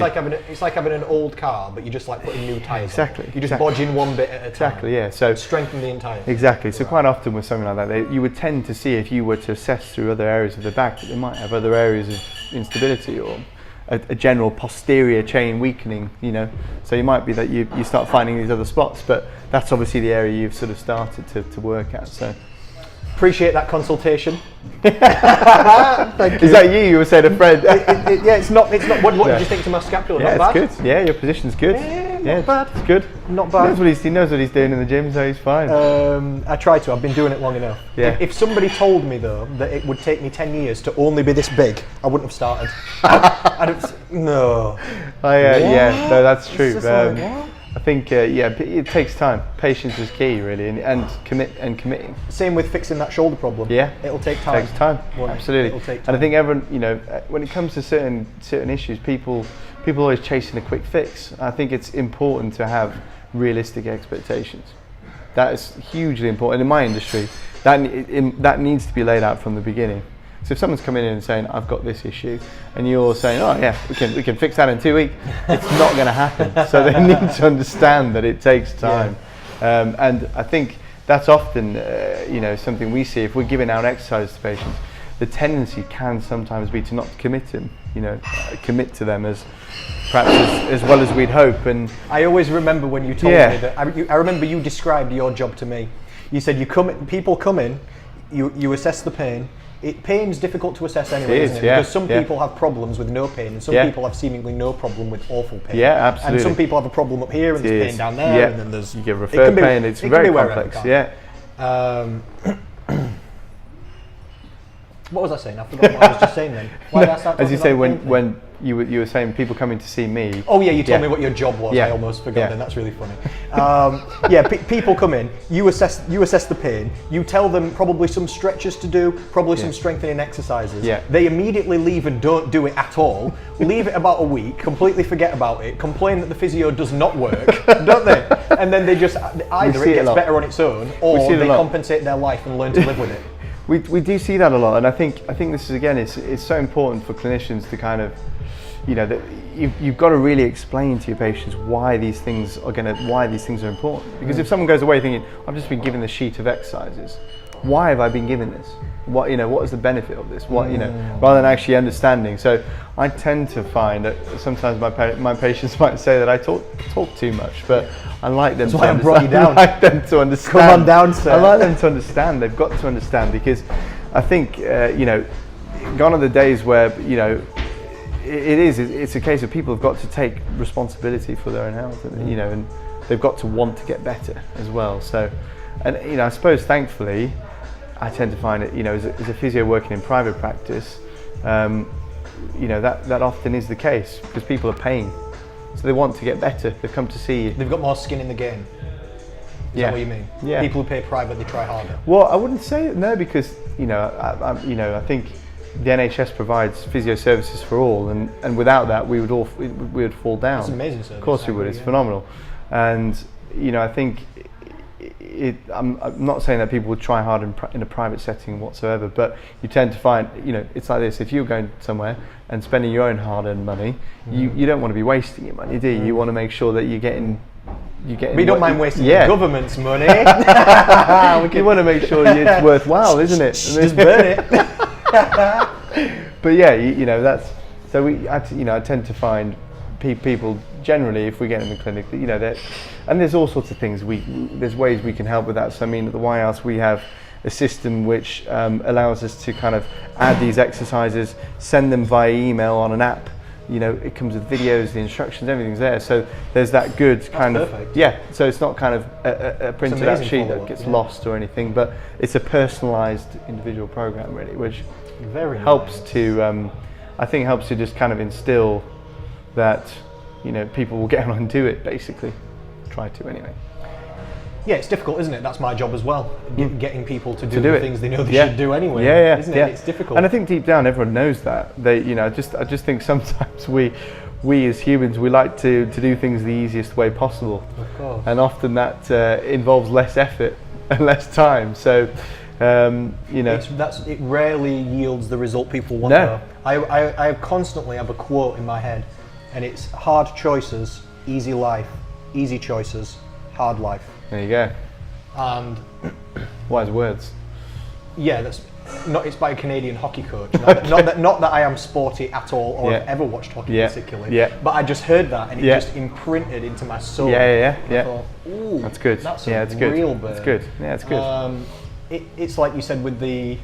like having an old car, but you just like putting new tyres. Exactly. On. You just bodging one bit at a time. Exactly. Yeah. So strengthen the entire. Exactly. So quite often with something like that, you would tend to see, if you were to assess through other areas of the back, that they might have other areas of instability or a general posterior chain weakening, you know. So it might be that you start finding these other spots, but that's obviously the area you've sort of started to work at. So appreciate that consultation. Thank you. Is that you? You were saying a friend? Yeah, it's not. What did you think to my scapula? Yeah, not bad. It's good. Yeah, your position's good. Yeah, not bad. It's good. Not bad. He knows what he's doing in the gym, so he's fine. I try to. I've been doing it long enough. Yeah. If somebody told me though that it would take me 10 years to only be this big, I wouldn't have started. No. Yeah, no, that's true. It's just like, what? I think it takes time. Patience is key, really, and committing. Same with fixing that shoulder problem. Yeah, it'll take time. It takes time. Absolutely. It'll take time. And I think everyone, you know, when it comes to certain issues, people are always chasing a quick fix. I think it's important to have realistic expectations. That is hugely important in my industry. That needs to be laid out from the beginning. So if someone's coming in and saying, I've got this issue, and you're saying, oh yeah, we can fix that in 2 weeks, it's not going to happen. So they need to understand that it takes time. Yeah. And I think that's often something we see if we're giving out exercises to patients. The tendency can sometimes be to not commit to them as perhaps as well as we'd hope. And I always remember when you told me that. I remember you described your job to me. You said people come in, you assess the pain. Pain's difficult to assess anyway, isn't it? Because some people have problems with no pain, and some people have seemingly no problem with awful pain. Yeah, absolutely. And some people have a problem up here, and there's pain down there, and then there's you get referred pain. It's very complex. Yeah. What was I saying? I forgot what I was just saying then. Why did I start as you say, when you were saying people coming to see me. Oh yeah, you told me what your job was. I almost forgot. Then that's really funny. People come in. You assess the pain. You tell them probably some stretches to do, probably some strengthening exercises. Yeah. They immediately leave and don't do it at all. Leave it about a week, completely forget about it, complain that the physio does not work, don't they? And then they just either it gets better on its own, or they compensate their life and learn to live with it. We do see that a lot, and I think this is, again, it's so important for clinicians to kind of, you know, that you've got to really explain to your patients why these things are important. Because if someone goes away thinking, I've just been given the sheet of exercises, why have I been given this? What is the benefit of this? Rather than actually understanding. So I tend to find that sometimes my patients might say that I talk too much, but I like them. That's why I brought you down. I like them to understand. Come on down, sir. I like them to understand. They've got to understand, because I think gone are the days where it's a case of people have got to take responsibility for their own health, and they've got to want to get better as well. So, and I suppose thankfully, I tend to find it, as a physio working in private practice, that often is the case, because people are paying, so they want to get better. They've come to see you. They've got more skin in the game. Is that what you mean? Yeah. People who pay private, they try harder. Well, I wouldn't say no, because I think the NHS provides physio services for all, and without that, we would fall down. It's an amazing service. Of course we would. It's phenomenal, and I think. I'm not saying that people would try hard in a private setting whatsoever, but you tend to find, it's like this: if you're going somewhere and spending your own hard-earned money, you don't want to be wasting your money, do you? You want to make sure that you're getting. We don't mind wasting the government's money. You want to make sure it's worthwhile, isn't it? Just burn it. But yeah, that's so. I tend to find people generally, if we get in the clinic, and there's all sorts of things. There's ways we can help with that. So I mean, at the White House we have a system which allows us to kind of add these exercises, send them via email on an app. It comes with videos, the instructions, everything's there. So there's that good kind of perfect. So it's not kind of a printed out sheet that gets lost or anything, but it's a personalised individual program really, which helps to I think helps to just kind of instill that people will get on and do it, basically. Try to anyway. Yeah, it's difficult, isn't it? That's my job as well. Getting people to do the things they know they should do anyway. Yeah. Isn't it? It's difficult. And I think deep down everyone knows that. I just think sometimes we we as humans, we like to do things the easiest way possible. Of course. And often that involves less effort and less time. So, it rarely yields the result people want. No. I constantly have a quote in my head, and it's hard choices, easy life, easy choices, hard life. There you go. And wise words. Yeah, it's by a Canadian hockey coach. Not that I am sporty at all, or have ever watched hockey particularly. Yeah. But I just heard that, and it just imprinted into my soul. Yeah. I thought, ooh, that's good. That's it's real good. burn. It's good. Yeah, it's good. It's like you said with the.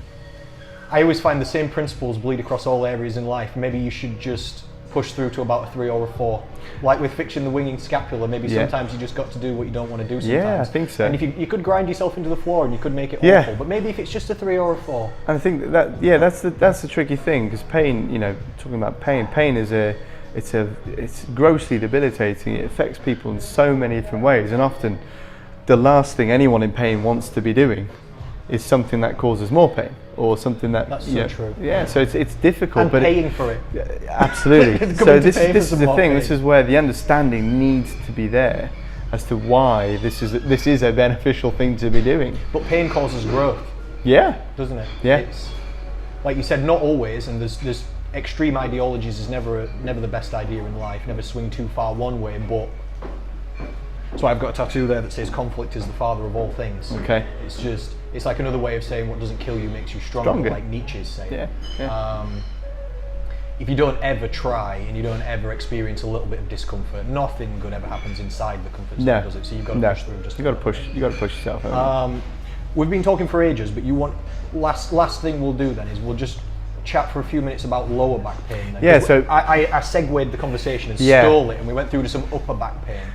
I always find the same principles bleed across all areas in life. Maybe you should just push through to about a 3 or a 4. Like with fixing the winging scapula, maybe sometimes you just got to do what you don't want to do sometimes. Yeah, I think so. And if you could grind yourself into the floor and you could make it awful, but maybe if it's just a 3 or a 4. And I think that's the tricky thing, because pain, talking about pain is it's grossly debilitating. It affects people in so many different ways, and often the last thing anyone in pain wants to be doing is something that causes more pain, or something that that's so true. Yeah, so it's difficult, and but paying for it. Absolutely. So this is the thing. Pain. This is where the understanding needs to be there as to why this is a beneficial thing to be doing. But pain causes growth. Yeah, doesn't it? Yeah. It's, like you said, not always, and there's extreme ideologies is never the best idea in life. Never swing too far one way, but. So I've got a tattoo there that says conflict is the father of all things. Okay. It's like another way of saying what doesn't kill you makes you stronger. Like Nietzsche's saying. Yeah. If you don't ever try and you don't ever experience a little bit of discomfort, nothing good ever happens inside the comfort zone, does it? So you've got to push through. You got to push yourself. We've been talking for ages, but you want last thing we'll do then is we'll just chat for a few minutes about lower back pain. Then. Yeah. So I segued the conversation and stole it, and we went through to some upper back pain.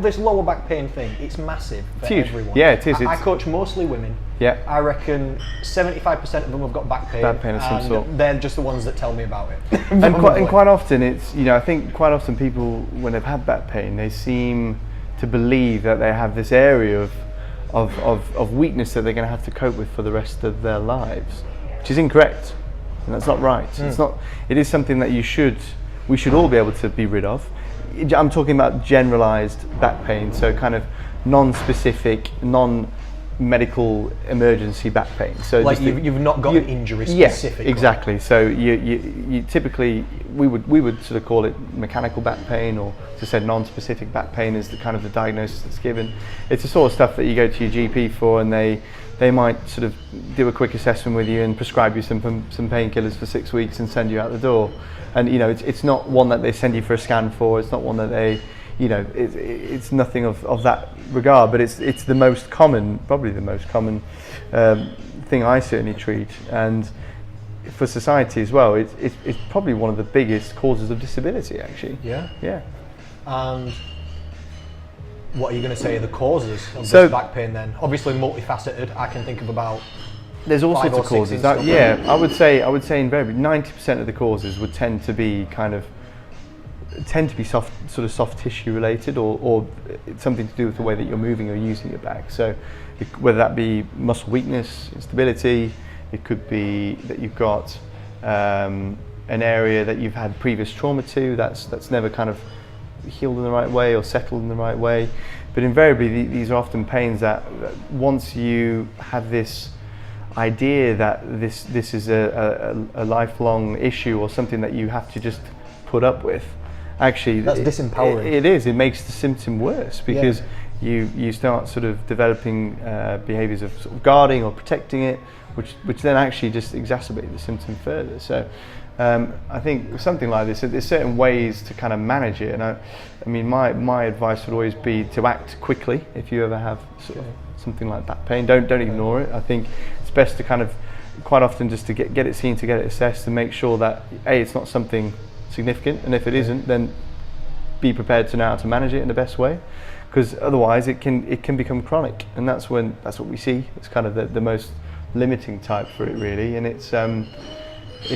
This lower back pain thing, it's massive for everyone. Yeah, it is. I coach mostly women. Yeah. I reckon 75% of them have got back pain. Back pain of some sort. They're just the ones that tell me about it. and quite often it's, I think quite often people, when they've had back pain, they seem to believe that they have this area of weakness that they're going to have to cope with for the rest of their lives, which is incorrect. And that's not right. It's not. It is something that we should all be able to be rid of. I'm talking about generalized back pain, so kind of non-specific, non-medical emergency back pain. So like you've not got an injury specifically. Yeah, exactly. So you typically we would sort of call it mechanical back pain, or to say non-specific back pain is the kind of the diagnosis that's given. It's the sort of stuff that you go to your GP for, and they might sort of do a quick assessment with you and prescribe you some painkillers for 6 weeks and send you out the door. And it's not one that they send you for a scan for. It's not one that they, it's nothing of that regard. But it's the most common, probably the most common thing I certainly treat. And for society as well, it's probably one of the biggest causes of disability, actually. Yeah. Yeah. And what are you going to say are the causes of this back pain then? Obviously multifaceted. I can think of about. There's all sorts of causes. I would say invariably 90% of the causes would tend to be soft tissue related, or something to do with the way that you're moving or using your back. So whether that be muscle weakness, instability, it could be that you've got an area that you've had previous trauma to that's never kind of healed in the right way or settled in the right way. But invariably these are often pains that once you have this idea that this is a lifelong issue or something that you have to just put up with, actually that's disempowering. It is. It makes the symptom worse, because you start sort of developing behaviours of sort of guarding or protecting it, which then actually just exacerbate the symptom further. So I think with something like this, there's certain ways to kind of manage it, and I mean my advice would always be to act quickly if you ever have sort of something like back pain. Don't ignore it. I think it's best to kind of quite often just to get it seen, to get it assessed, and make sure that it's not something significant, and if it isn't, then be prepared to know how to manage it in the best way, because otherwise it can become chronic, and that's what we see. It's kind of the most limiting type for it, really, and it's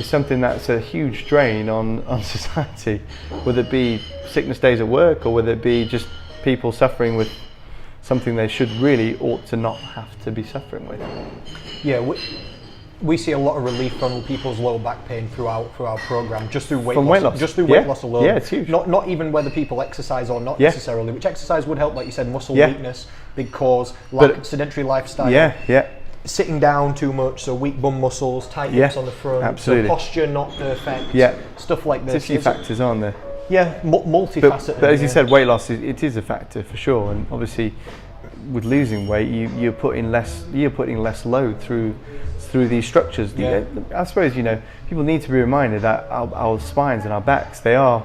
something that's a huge drain on society, whether it be sickness days at work or whether it be just people suffering with something they ought to not have to be suffering with. Yeah, we see a lot of relief from people's low back pain throughout our program, just through weight loss. Just through weight loss alone. Yeah, it's huge. Not even whether people exercise or not necessarily, which exercise would help, like you said, muscle weakness, big cause, sedentary lifestyle. Sitting down too much, so weak bum muscles, tight hips on the front, absolutely. so posture not perfect, stuff like this. There's a few factors, aren't there? Yeah, multifaceted. But as you said, weight loss it is a factor for sure, and obviously with losing weight, you're putting less load through these structures. I suppose people need to be reminded that our spines and our backs they are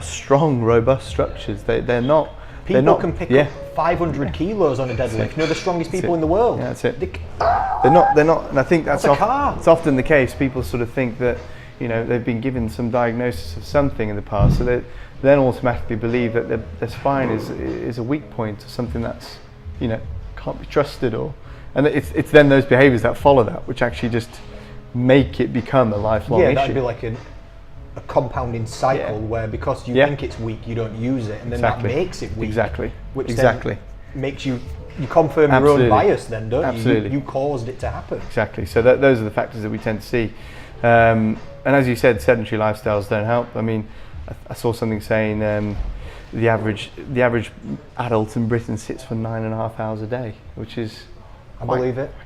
strong, robust structures. They're not. People can pick up 500 kilos on a deadlift. The strongest people in the world. Yeah, that's it. They're not, and I think it's often the case. People sort of think that they've been given some diagnosis of something in the past, so they then automatically believe that their spine is a weak point or something that's can't be trusted, and it's then those behaviours that follow that which actually just make it become a lifelong issue. That'd be like a compounding cycle where because you think it's weak, you don't use it, and then that makes it weak. Which then makes you confirm your own bias then, don't you? You caused it to happen. Exactly. So those are the factors that we tend to see. And as you said, sedentary lifestyles don't help. I mean, I saw something saying the average adult in Britain sits for 9.5 hours a day, which is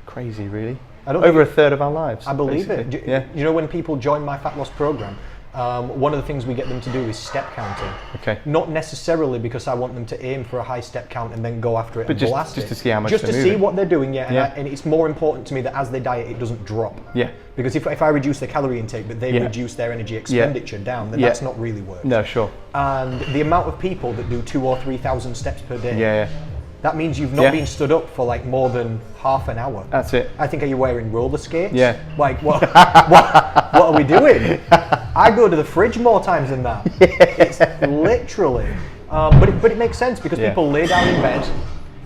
crazy, really. Over a third of our lives. I believe it. When people join my fat loss program, one of the things we get them to do is step counting. Okay. Not necessarily because I want them to aim for a high step count and then go after it and blast it. Just to see how much Just they're to moving. see what they're doing, and it's more important to me that as they diet, it doesn't drop. Yeah. Because if I reduce their calorie intake, but they reduce their energy expenditure down, then that's not really working. No, sure. And the amount of people that do 2,000 or 3,000 steps per day. That means you've not been stood up for like more than half an hour. That's it. I think, are you wearing roller skates? Yeah. Like, what are we doing? I go to the fridge more times than that. It's literally. But it makes sense because people lay down in bed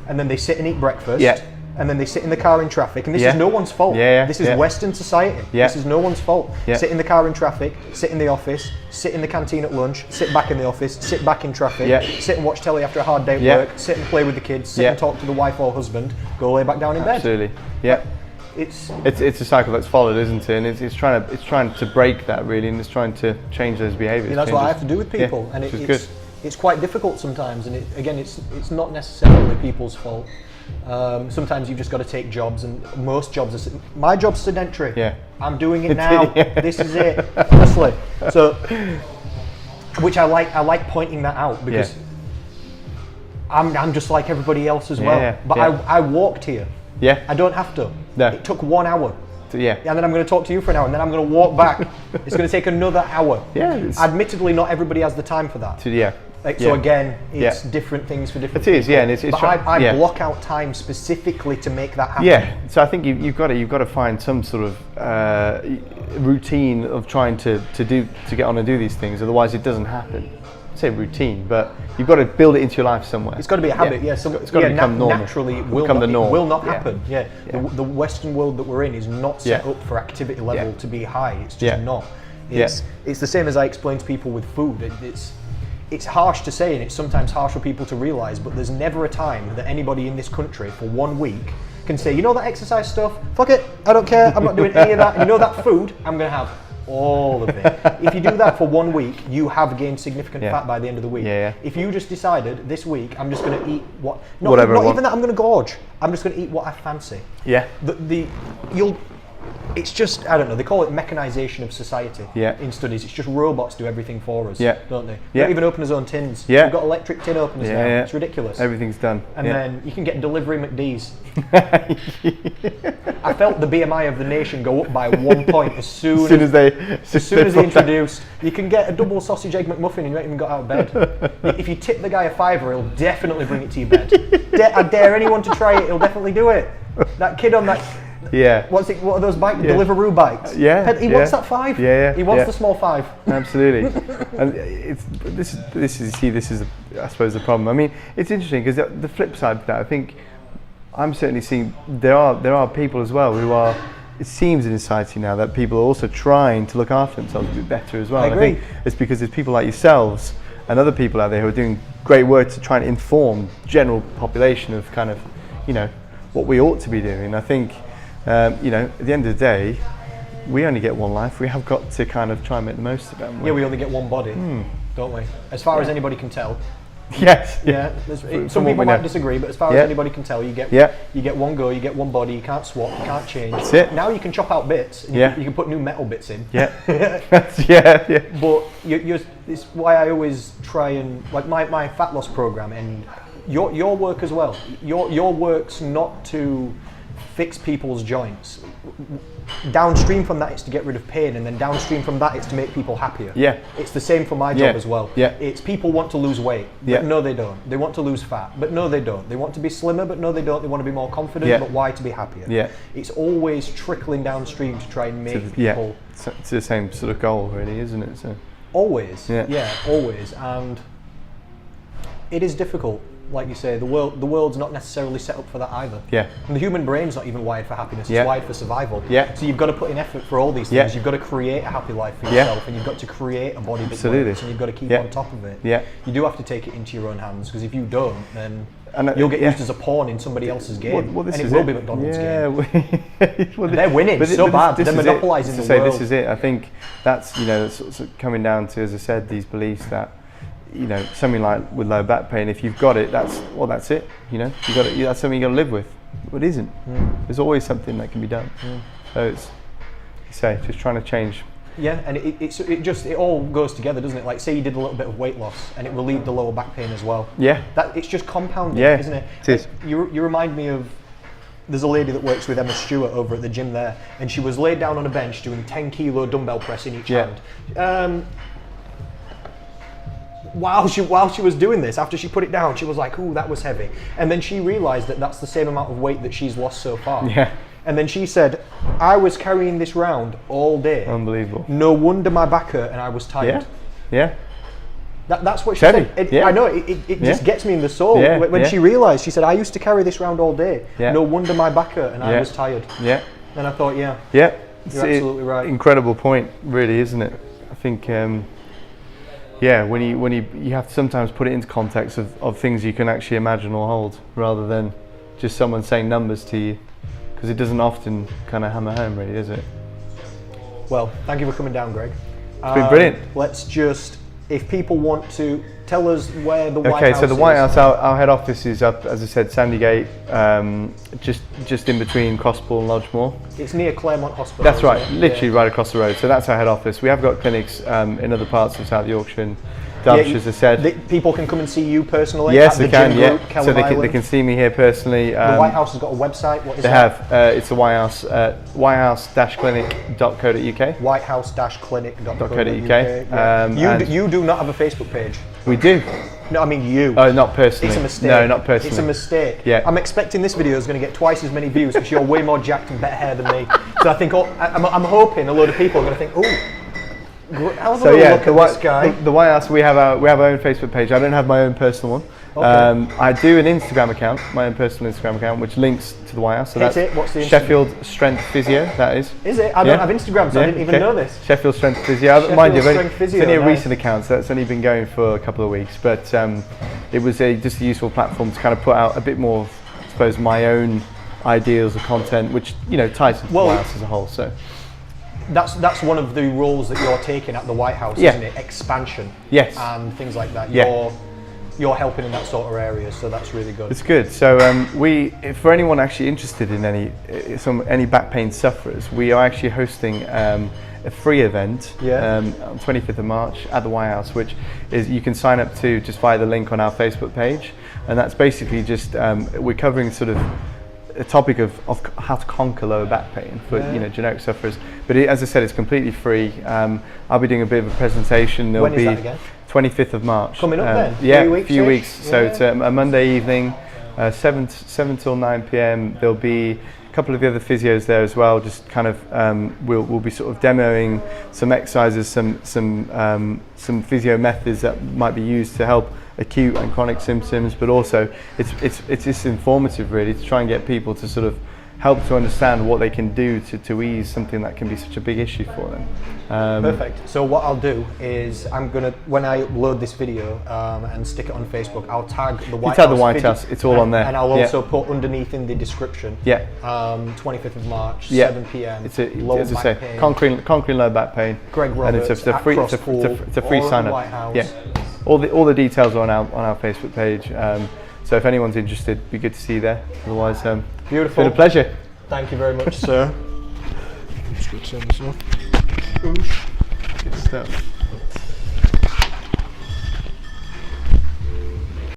and then they sit and eat breakfast. And then they sit in the car in traffic, and this is no one's fault. This is Western society. This is no one's fault. Sit in the car in traffic, sit in the office, sit in the canteen at lunch, sit back in the office, sit back in traffic, sit and watch telly after a hard day at work, sit and play with the kids, sit and talk to the wife or husband, go lay back down in bed. Absolutely. Yeah. It's a cycle that's followed, isn't it? And it's trying to break that really, and it's trying to change those behaviours. That's what I have to do with people, and it's quite difficult sometimes. And it's not necessarily people's fault. Sometimes you've just got to take jobs, and most jobs are. My job's sedentary. I'm doing it now. This is it. Honestly. So, which I like pointing that out because I'm just like everybody else as well. But I walked here. I don't have to. No. It took 1 hour. And then I'm going to talk to you for an hour, and then I'm going to walk back. It's going to take another hour. Admittedly, not everybody has the time for that. So again, it's different things for different people. It is, and it's but I block out time specifically to make that happen. So I think you've got to find some sort of routine of trying to get on and do these things. Otherwise, it doesn't happen. I say routine, but you've got to build it into your life somewhere. It's got to be a habit. It's got to become normal. Naturally, it will not happen. The Western world that we're in is not set up for activity level to be high. It's just not. It's the same as I explain to people with food. It's harsh to say, and it's sometimes harsh for people to realise, but there's never a time that anybody in this country for 1 week can say, that exercise stuff, fuck it, I don't care, I'm not doing any of that, and that food, I'm going to have all of it. If you do that for 1 week, you have gained significant fat by the end of the week. If you just decided, this week, I'm just going to eat not even that I'm going to gorge, I'm just going to eat what I fancy. It's just, I don't know, they call it mechanisation of society in studies. It's just robots do everything for us, don't they? They don't even open his own tins. We've got electric tin openers now. It's ridiculous. Everything's done. And then you can get delivery McD's. I felt the BMI of the nation go up by 1 point as soon as they introduced. You can get a double sausage egg McMuffin and you haven't even got out of bed. If you tip the guy a $5, he'll definitely bring it to your bed. I dare anyone to try it, he'll definitely do it. That kid on that... What are those bikes? Deliveroo bikes. He wants that $5. He wants the small $5. Absolutely. And this is I suppose the problem. I mean, it's interesting because the flip side of that, I think I'm certainly seeing there are people as well who are. It seems in society now that people are also trying to look after themselves a bit better as well. I agree. think it's because there's people like yourselves and other people out there who are doing great work to try and inform general population of kind of what we ought to be doing. I think You know, at the end of the day, we only get one life. We have got to kind of try and make the most of it. Yeah, we only get one body, don't we? As far as anybody can tell. Yes. Yeah. Some people might disagree, but as far as anybody can tell, you get one go, you get one body. You can't swap, you can't change. That's it. Now you can chop out bits. And you can put new metal bits in. Yeah. But it's why I always try and like my fat loss program and your work as well. Your work's not to fix people's joints. Downstream from that, it's to get rid of pain, and then downstream from that, it's to make people happier. Yeah. It's the same for my job as well. Yeah. It's people want to lose weight, but no, they don't. They want to lose fat, but no, they don't. They want to be slimmer, but no, they don't. They want to be more confident, but why? To be happier. Yeah. It's always trickling downstream to try and make people. It's the same sort of goal, really, isn't it? So. Always. Yeah, always, and it is difficult. Like you say, the world's not necessarily set up for that either. Yeah. And the human brain's not even wired for happiness, it's wired for survival. Yeah. So you've got to put in effort for all these things. You've got to create a happy life for yourself, and you've got to create a body that works, and you've got to keep on top of it. Yeah. You do have to take it into your own hands, because if you don't, then you'll get used as a pawn in somebody else's game, and it will be McDonald's game. Well, they're winning so bad, they're monopolising the world. This is it. I think that's, you know, sort of coming down to, as I said, these beliefs that, you know, something like with low back pain, if you've got it, that's it. You know, that's something you got to live with. But it isn't. There's always something that can be done. So it's, just trying to change. Yeah, and it all goes together, doesn't it? Like, say you did a little bit of weight loss and it relieved the lower back pain as well. Yeah. It's just compounding, isn't it? It is. You remind me of. There's a lady that works with Emma Stewart over at the gym there, and she was laid down on a bench doing 10 kilo dumbbell press in each hand. While she was doing this, after she put it down, she was like, "Ooh, that was heavy." And then she realised that that's the same amount of weight that she's lost so far. Yeah. And then she said, "I was carrying this round all day. Unbelievable. No wonder my back hurt and I was tired." Yeah. That's what she said. I know, it just gets me in the soul. When she realised, she said, "I used to carry this round all day. No wonder my back hurt and I was tired." Yeah. And I thought, you're absolutely right. Incredible point, really, isn't it? I think... when you have to sometimes put it into context of things you can actually imagine or hold, rather than just someone saying numbers to you, because it doesn't often kind of hammer home, really, does it? Well, thank you for coming down, Greg. It's been brilliant. Let's just, if people want to, tell us where the White House is. Okay, so the White House, our head office is up, as I said, Sandygate, just in between Crosspool and Lodgemore. It's near Claremont Hospital. That's right, literally right across the road. So that's our head office. We have got clinics in other parts of South Yorkshire and Derbyshire, as I said. People can come and see you personally? Yes, they can, so they can see me here personally. The White House has got a website, what is that? They have, it's the White House, whitehouse-clinic.co.uk. Whitehouse-clinic.co.uk. You do not have a Facebook page. We do. No, I mean you. Oh, not personally. It's a mistake. No, not personally. It's a mistake. Yeah. I'm expecting this video is going to get twice as many views because you're way more jacked and better hair than me. So I think, I'm hoping a load of people are going to think, look at this guy. The White House, we have our own Facebook page. I don't have my own personal one. Okay. I do an Instagram account, my own personal Instagram account, which links to the White House. So that's what's the Instagram? Sheffield Strength Physio, that is. Is it? I don't have Instagram, so I didn't even know this. Sheffield Strength Physio. Mind you, it's only a recent account, so it's only been going for a couple of weeks. But it was just a useful platform to kind of put out a bit more, I suppose, my own ideals of content, which, you know, ties into the White House as a whole. So. That's one of the roles that you're taking at the White House, isn't it? Expansion. Yes. And things like that. You're helping in that sort of area, so that's really good. It's good. So for anyone actually interested in any back pain sufferers, we are actually hosting a free event on 25th of March at the White House, which is you can sign up to just via the link on our Facebook page, and that's basically just we're covering sort of a topic of how to conquer lower back pain for generic sufferers. But as I said, it's completely free. I'll be doing a bit of a presentation. There'll be that again? 25th of March. Coming up then? Yeah, a few weeks. So it's a Monday evening, 7 till 9 p.m. There'll be a couple of the other physios there as well. Just kind of we'll be sort of demoing some exercises, some physio methods that might be used to help acute and chronic symptoms, but also it's just informative really to try and get people to sort of help to understand what they can do to ease something that can be such a big issue for them. Perfect. So what I'll do is I'm gonna, when I load this video and stick it on Facebook, I'll tag the White House. The White House. It's all on there. And I'll also put underneath in the description. Yeah. 25th of March, Yeah. 7 p.m. It's a, low as I back say, pain. conquering low back pain. Gregg Roberts. And it's a free, it's a free all at sign the up. White House. Yeah. All the details are on our Facebook page. So if anyone's interested, it'd be good to see you there. Otherwise, Beautiful. It's been a pleasure. Thank you very much, sir. Just go turn this off. Good stuff.